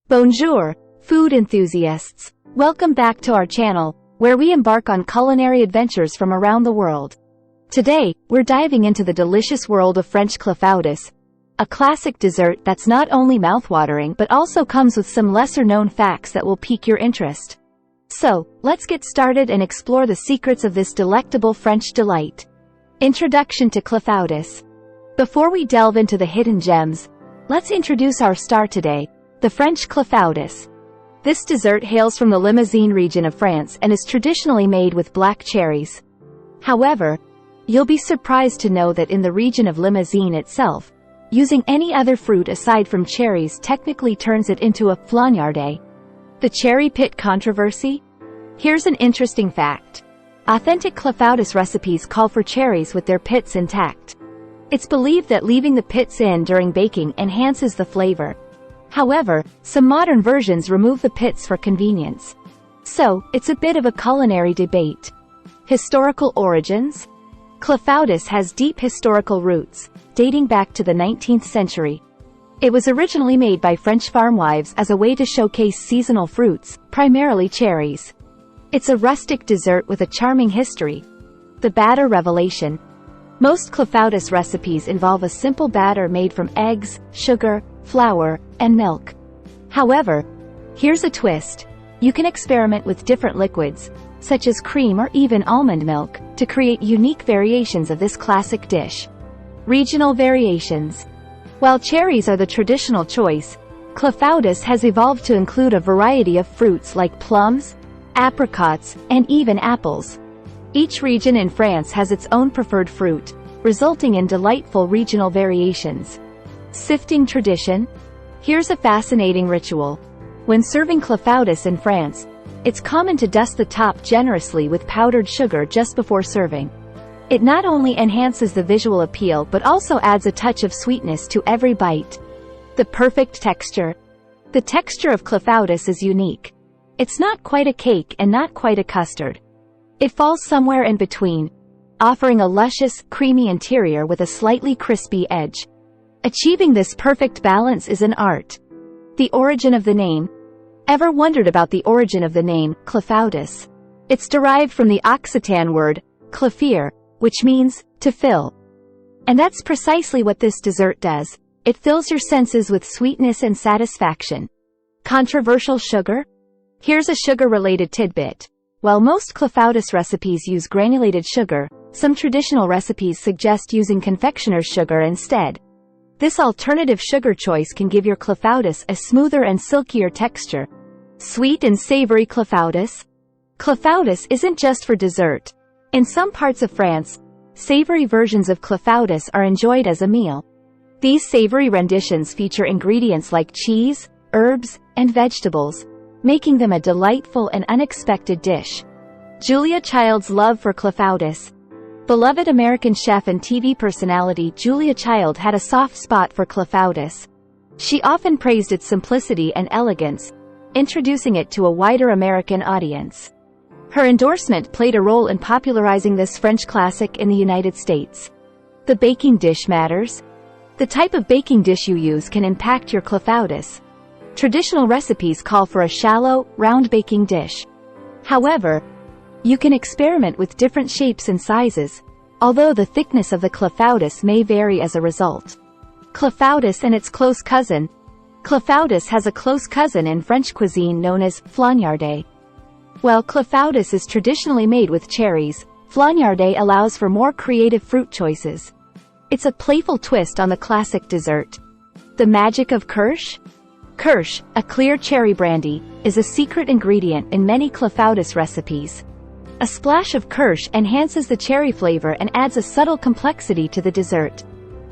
Bonjour, food enthusiasts. Welcome back to our channel, where we embark on culinary adventures from around the world. Today, we're diving into the delicious world of French clafoutis, a classic dessert that's not only mouthwatering but also comes with some lesser-known facts that will pique your interest. So, let's get started and explore the secrets of this delectable French delight. Introduction to clafoutis. Before we delve into the hidden gems, let's introduce our star today, the French clafoutis. This dessert hails from the Limousin region of France and is traditionally made with black cherries. However, you'll be surprised to know that in the region of Limousin itself, using any other fruit aside from cherries technically turns it into a flognarde. The cherry pit controversy? Here's an interesting fact. Authentic clafoutis recipes call for cherries with their pits intact. It's believed that leaving the pits in during baking enhances the flavor. However, some modern versions remove the pits for convenience. So, it's a bit of a culinary debate. Historical origins? Clafoutis has deep historical roots, dating back to the 19th century. It was originally made by French farmwives as a way to showcase seasonal fruits, primarily cherries. It's a rustic dessert with a charming history. The batter revelation. Most clafoutis recipes involve a simple batter made from eggs, sugar, flour, and milk. However, here's a twist. You can experiment with different liquids, such as cream or even almond milk, to create unique variations of this classic dish. Regional variations. While cherries are the traditional choice, clafoutis has evolved to include a variety of fruits like plums, apricots, and even apples. Each region in France has its own preferred fruit, resulting in delightful regional variations. Sifting tradition? Here's a fascinating ritual. When serving clafoutis in France, it's common to dust the top generously with powdered sugar just before serving. It not only enhances the visual appeal but also adds a touch of sweetness to every bite. The perfect texture. The texture of clafoutis is unique. It's not quite a cake and not quite a custard. It falls somewhere in between, offering a luscious, creamy interior with a slightly crispy edge. Achieving this perfect balance is an art. The origin of the name. Ever wondered about the origin of the name, clafoutis? It's derived from the Occitan word, clafir, which means, to fill. And that's precisely what this dessert does. It fills your senses with sweetness and satisfaction. Controversial sugar? Here's a sugar-related tidbit. While most clafoutis recipes use granulated sugar, some traditional recipes suggest using confectioner's sugar instead. This alternative sugar choice can give your clafoutis a smoother and silkier texture. Sweet and savory clafoutis? Clafoutis isn't just for dessert. In some parts of France, savory versions of clafoutis are enjoyed as a meal. These savory renditions feature ingredients like cheese, herbs, and vegetables, making them a delightful and unexpected dish. Julia Child's love for clafoutis. Beloved American chef and TV personality Julia Child had a soft spot for clafoutis. She often praised its simplicity and elegance, introducing it to a wider American audience. Her endorsement played a role in popularizing this French classic in the United States. The baking dish matters. The type of baking dish you use can impact your clafoutis. Traditional recipes call for a shallow, round baking dish. However, you can experiment with different shapes and sizes, although the thickness of the clafoutis may vary as a result. Clafoutis and its close cousin. Clafoutis has a close cousin in French cuisine known as flognarde. While clafoutis is traditionally made with cherries, flognarde allows for more creative fruit choices. It's a playful twist on the classic dessert. The magic of kirsch? Kirsch, a clear cherry brandy, is a secret ingredient in many clafoutis recipes. A splash of kirsch enhances the cherry flavor and adds a subtle complexity to the dessert.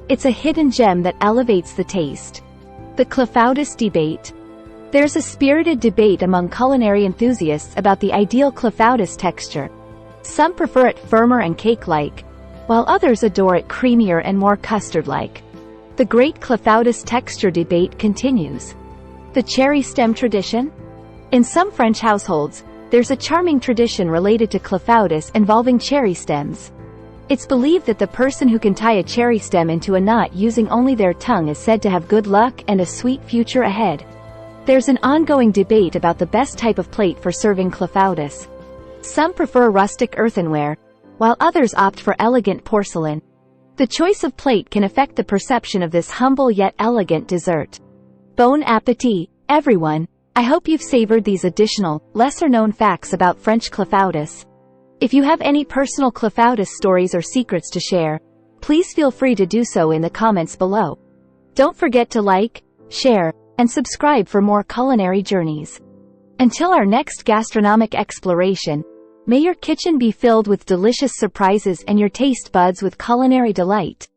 It's a hidden gem that elevates the taste. The clafoutis debate. There's a spirited debate among culinary enthusiasts about the ideal clafoutis texture. Some prefer it firmer and cake-like, while others adore it creamier and more custard-like. The great clafoutis texture debate continues. The cherry stem tradition? In some French households, there's a charming tradition related to clafoutis involving cherry stems. It's believed that the person who can tie a cherry stem into a knot using only their tongue is said to have good luck and a sweet future ahead. There's an ongoing debate about the best type of plate for serving clafoutis. Some prefer rustic earthenware, while others opt for elegant porcelain. The choice of plate can affect the perception of this humble yet elegant dessert. Bon appétit, everyone! I hope you've savored these additional, lesser-known facts about French clafoutis. If you have any personal clafoutis stories or secrets to share, please feel free to do so in the comments below. Don't forget to like, share, and subscribe for more culinary journeys. Until our next gastronomic exploration, may your kitchen be filled with delicious surprises and your taste buds with culinary delight.